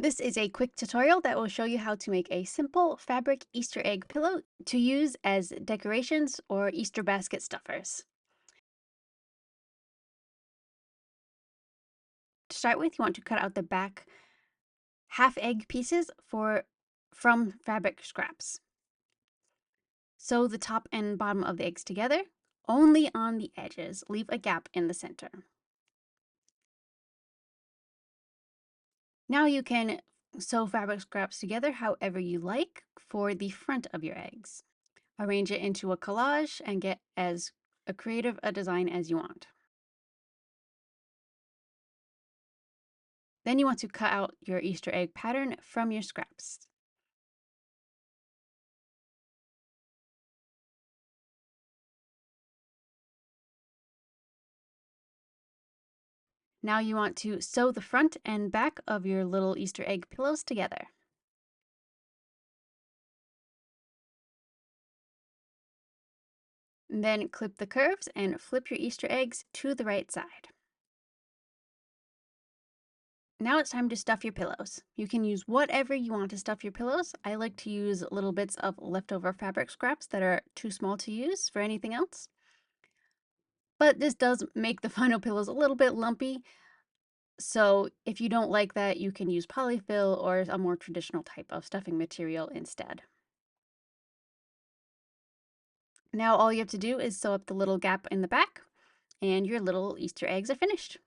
This is a quick tutorial that will show you how to make a simple fabric Easter egg pillow to use as decorations or Easter basket stuffers. To start with, you want to cut out the back half egg pieces from fabric scraps. Sew the top and bottom of the eggs together, only on the edges. Leave a gap in the center. Now you can sew fabric scraps together however you like for the front of your eggs. Arrange it into a collage and get as creative a design as you want. Then you want to cut out your Easter egg pattern from your scraps. Now you want to sew the front and back of your little Easter egg pillows together. Then clip the curves and flip your Easter eggs to the right side. Now it's time to stuff your pillows. You can use whatever you want to stuff your pillows. I like to use little bits of leftover fabric scraps that are too small to use for anything else. But this does make the final pillows a little bit lumpy, so if you don't like that, you can use polyfill or a more traditional type of stuffing material instead. Now all you have to do is sew up the little gap in the back, and your little Easter eggs are finished.